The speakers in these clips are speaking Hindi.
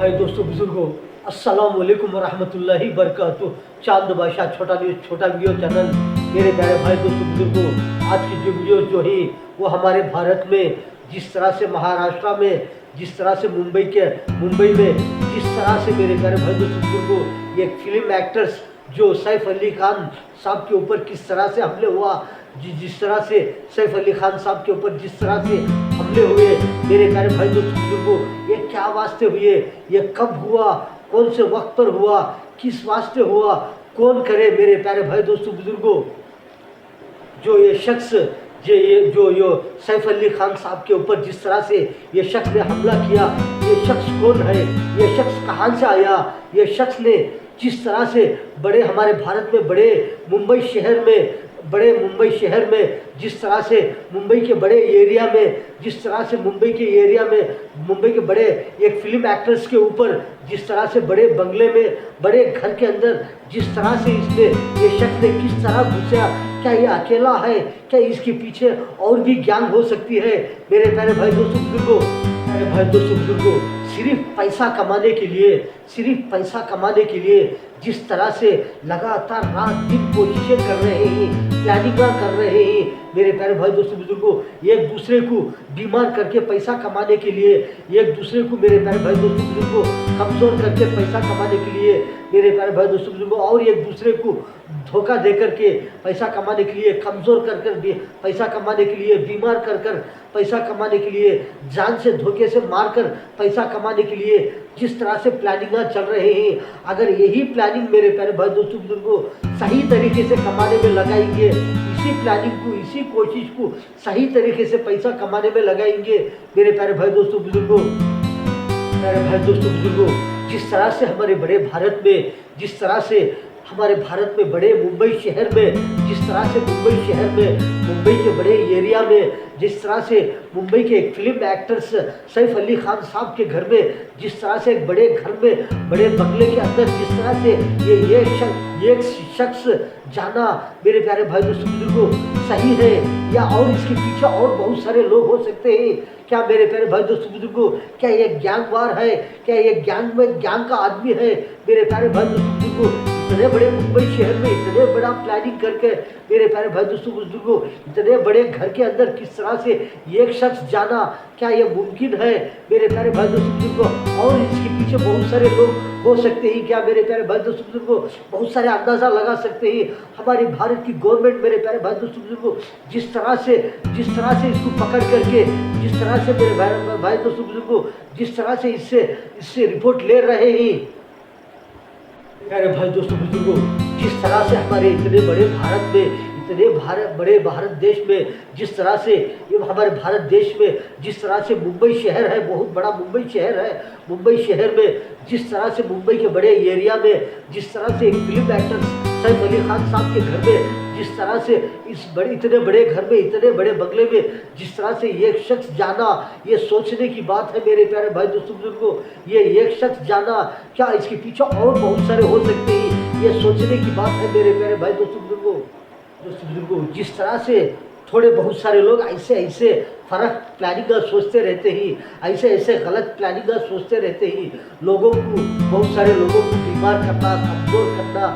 भाई दोस्तों बुजुर्गों, अस्सलाम वालेकुम वरहमतुल्लाहि बरकातुहू। चांद बादशाह छोटा न्यूज़ छोटा वीडियो चैनल। मेरे प्यारे भाई दोस्तों बुजुर्गों, आज की जो वीडियो जो है वो हमारे भारत में जिस तरह से महाराष्ट्र में, जिस तरह से मुंबई में जिस तरह से मेरे प्यारे भाई दोस्तों बुजुर्गों एक फिल्म एक्टर्स जो सैफ अली खान साहब के ऊपर किस तरह से हमले हुआ, जिस तरह से सैफ अली खान साहब के ऊपर जिस तरह से हमले हुए मेरे प्यारे भाई दोस्तों बुजुर्गों, ये क्या वास्ते हुए, ये कब हुआ, कौन से वक्त पर हुआ, किस वास्ते हुआ, कौन करे मेरे प्यारे भाई दोस्तों बुजुर्गों। जो ये शख्स जो सैफ अली खान साहब के ऊपर जिस तरह से ये शख्स ने हमला किया, ये शख्स कौन है, ये शख्स कहाँ से आया, ये शख्स ने जिस तरह से हमारे भारत में मुंबई शहर में जिस तरह से मुंबई के बड़े एरिया में, जिस तरह से मुंबई के बड़े एक फिल्म एक्टर्स के ऊपर जिस तरह से बड़े बंगले में, बड़े घर के अंदर जिस तरह से इसमें ये शख्स ने किस तरह घुसा, क्या ये अकेला है, क्या इसके पीछे और भी गैंग हो सकती है मेरे प्यारे भाई दोस्तों बुजुर्गों। सिर्फ पैसा कमाने के लिए जिस तरह से लगातार रात दिन कोशिशें कर रहे हैं, प्लानिंग कर रहे हैं मेरे प्यारे भाई दोस्तों बुजुर्गों, एक दूसरे को बीमार करके पैसा कमाने के लिए, एक दूसरे को मेरे प्यारे भाई दोस्तों बुजुर्गों कमज़ोर करके पैसा कमाने के लिए मेरे प्यारे भाई दोस्तों बुजुर्गों, और एक दूसरे को धोखा दे करके पैसा कमाने के लिए, कमज़ोर कर पैसा कमाने के लिए, बीमार कर पैसा कमाने के लिए, जान से धोखे से मारकर पैसा कमाने के लिए जिस तरह से प्लानिंग चल रहे हैं, अगर यही प्लानिंग मेरे प्यारे भाई दोस्तों बुजुर्गों सही तरीके से कमाने में लगाएंगे, इसी प्लानिंग को, इसी कोशिश को सही तरीके से पैसा कमाने में लगाएंगे मेरे प्यारे भाई दोस्तों बुजुर्गों, जिस तरह से हमारे बड़े भारत में, जिस तरह से हमारे भारत में बड़े मुंबई शहर में, जिस तरह से मुंबई के बड़े एरिया में, जिस तरह से मुंबई के एक फिल्म एक्टर्स सैफ अली खान साहब के घर में, जिस तरह से एक बड़े घर में, बड़े बंगले के अंदर जिस तरह से ये शख्स जाना मेरे प्यारे भाई दोस्तों बुजुर्गों सही है, या और इसके पीछे और बहुत सारे लोग हो सकते हैं क्या मेरे प्यारे भाई दोस्तों बुजुर्गों। क्या ये गैंगवार है, क्या ये गैंग का आदमी है मेरे प्यारे भाई दोस्तों बुजुर्गों। इतने बड़े मुंबई शहर में इतने बड़ा प्लानिंग करके मेरे प्यारे भाई दोस्तों बुजुर्गों, इतने बड़े घर के अंदर किस तरह से एक शख्स जाना, क्या ये मुमकिन है मेरे प्यारे भाई दोस्तों बुजुर्गों। और इसके पीछे बहुत सारे लोग हो सकते हैं क्या मेरे प्यारे भाई दोस्तों बुजुर्गों, बहुत सारे अंदाज़ा लगा सकते हैं। हमारी भारत की गवर्नमेंट मेरे प्यारे भाई दोस्तों बुजुर्गों जिस तरह से इसको पकड़ करके, जिस तरह से मेरे भाई दोस्तों बुजुर्गों जिस तरह से इससे रिपोर्ट ले रहे हैं प्यारे भाई दोस्तों बुजुर्गों, जिस तरह से हमारे इतने बड़े भारत में, बड़े भारत देश में, जिस तरह से हमारे भारत देश में जिस तरह से मुंबई शहर है, बहुत बड़ा मुंबई शहर है, मुंबई शहर में जिस तरह से मुंबई के बड़े एरिया में, जिस तरह से एक फिल्म एक्टर सैफ अली खान साहब के घर में, जिस तरह से इतने बड़े घर में, इतने बड़े बंगले में जिस तरह से एक शख्स जाना, ये सोचने की बात है मेरे प्यारे भाई दोस्तों बुजुर्गों। ये एक शख्स जाना, क्या इसके पीछे और बहुत सारे हो सकते हैं, ये सोचने की बात है मेरे प्यारे भाई दोस्तों बुजुर्गों। जिस तरह से थोड़े बहुत सारे लोग ऐसे फर्क प्लानिंग का सोचते रहते ही, ऐसे गलत प्लानिंग का सोचते रहते ही, बहुत सारे लोगों को बीमार करना, कमज़ोर करना,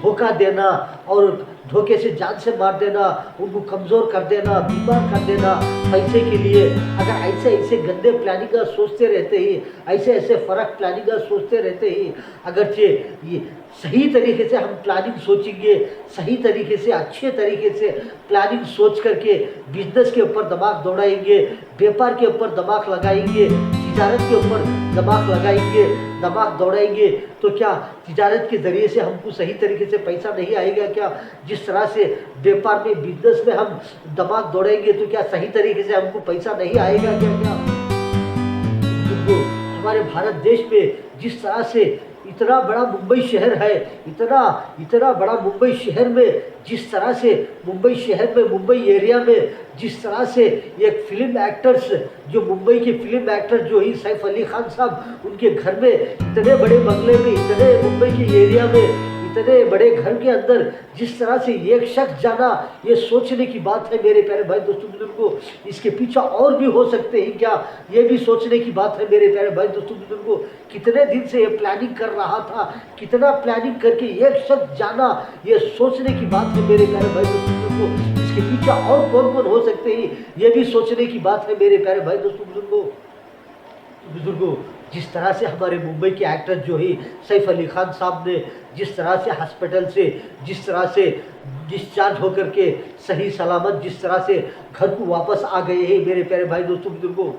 धोखा देना और धोखे से जान से मार देना, उनको कमज़ोर कर देना, बीमार कर देना पैसे के लिए। अगर ऐसे गंदे प्लानिंग का सोचते रहते ही, ऐसे फ़र्क प्लानिंग का सोचते रहते ही, अगरचे ये सही तरीके से हम प्लानिंग सोचेंगे, सही तरीके से अच्छे तरीके से प्लानिंग सोच करके बिजनेस के ऊपर दिमाग दौड़ाएंगे, व्यापार के ऊपर दिमाग लगाएंगे, तिजारत के ऊपर दिमाग लगाएंगे, दिमाग दौड़ाएंगे, तो क्या तिजारत के ज़रिए से हमको सही तरीके से पैसा नहीं आएगा क्या। जिस तरह से व्यापार में, बिजनेस में हम दिमाग दौड़ाएंगे तो क्या सही तरीके से हमको पैसा नहीं आएगा क्या। हमारे भारत देश में जिस तरह से इतना बड़ा मुंबई शहर है, इतना बड़ा मुंबई शहर में जिस तरह से मुंबई शहर में, मुंबई एरिया में जिस तरह से एक फिल्म एक्टर्स जो मुंबई के फिल्म एक्टर जो ही सैफ अली खान साहब, उनके घर में इतने बड़े बंगले में, इतने मुंबई के एरिया में इतने बड़े घर के अंदर जिस तरह से एक शख्स जाना, ये सोचने की बात है मेरे प्यारे भाई दोस्तों बुजुर्गों। इसके पीछे और भी हो सकते हैं क्या, ये भी सोचने की बात है मेरे प्यारे भाई दोस्तों बुजुर्गों। कितने दिन से ये प्लानिंग कर रहा था, कितना प्लानिंग करके एक शख्स जाना, ये सोचने की बात है मेरे प्यारे भाई दोस्तों बुजुर्गों। इसके पीछे और कौन कौन हो सकते हैं, ये भी सोचने की बात है मेरे प्यारे भाई दोस्तों बुजुर्गों। जिस तरह से हमारे मुंबई के एक्टर जो है सैफ अली खान साहब ने जिस तरह से हॉस्पिटल से जिस तरह से डिस्चार्ज होकर के सही सलामत जिस तरह से घर को वापस आ गए हैं मेरे प्यारे भाई दोस्तों बुजुर्गों।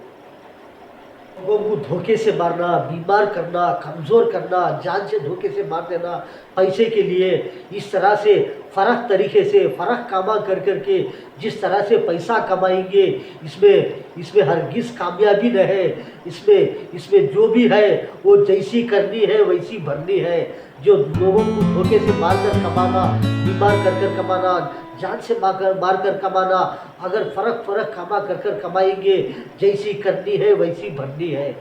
लोगों को धोखे से मारना, बीमार करना, कमज़ोर करना, जान से धोखे से मार देना पैसे के लिए, इस तरह से फ़र्क तरीके से फ़र्क कामा कर करके जिस तरह से पैसा कमाएंगे, इसमें हरगिज़ कामयाबी न है। इसमें जो भी है वो जैसी करनी है वैसी भरनी है। जो लोगों को धोखे से मार कर कमाना, बीमार कर कमाना, जान से मार कर कमाना, अगर फ़र्क कामा कर कमाएंगे, जैसी करनी है वैसी भरनी है।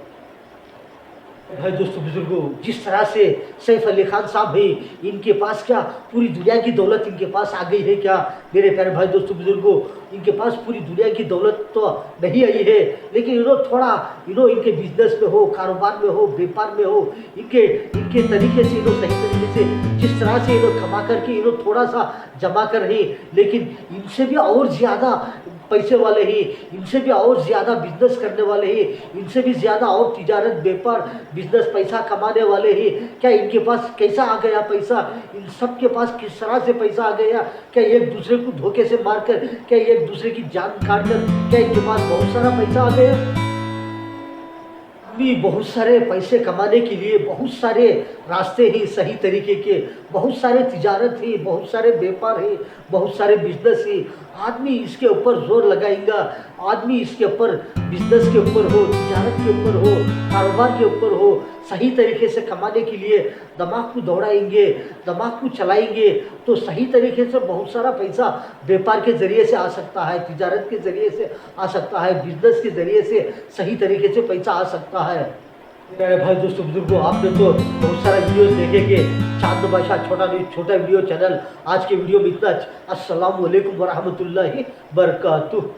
भाई दोस्तों बुजुर्गों, जिस तरह से सैफ अली खान साहब भी, इनके पास क्या पूरी दुनिया की दौलत इनके पास आ गई है क्या मेरे प्यारे भाई दोस्तों बुजुर्गों। इनके पास पूरी दुनिया की दौलत तो नहीं आई है, लेकिन इनके बिजनेस में हो, कारोबार में हो, व्यापार में हो, इनके तरीके से सही तरीके से जिस तरह से कमा करके थोड़ा सा जमा कर ही, लेकिन इनसे भी और ज़्यादा पैसे वाले ही, इनसे भी और ज़्यादा बिजनेस करने वाले ही, इनसे भी ज़्यादा और तिजारत व्यापार बिजनेस पैसा कमाने वाले ही, क्या इनके पास कैसा आ गया पैसा, इन सब के पास किस तरह से पैसा आ गया। क्या एक दूसरे को धोखे से मारकर, क्या एक दूसरे की जान काट कर, क्या इनके पास बहुत सारा पैसा आ गया। भी बहुत सारे पैसे कमाने के लिए बहुत सारे रास्ते ही, सही तरीके के बहुत सारे तिजारत ही, बहुत सारे व्यापार ही, बहुत सारे बिजनेस ही। आदमी इसके ऊपर जोर लगाएगा, आदमी इसके ऊपर बिजनेस के ऊपर हो, तिजारत के ऊपर हो, कारोबार के ऊपर हो, सही तरीके से कमाने के लिए दिमाग को दौड़ाएंगे, दिमाग को चलाएंगे, तो सही तरीके से बहुत सारा पैसा व्यापार के ज़रिए से आ सकता है, तिजारत के ज़रिए से आ सकता है, बिजनेस के ज़रिए से सही तरीके से पैसा आ सकता है। मेरे भाई दोस्तों बुजुर्गों, आपने तो बहुत सारा वीडियोस देखे कि चांद बादशाह छोटा वीडियो चैनल। आज के वीडियो में इतना। अस्सलाम वालेकुम व रहमतुल्लाहि व बरकातुहू।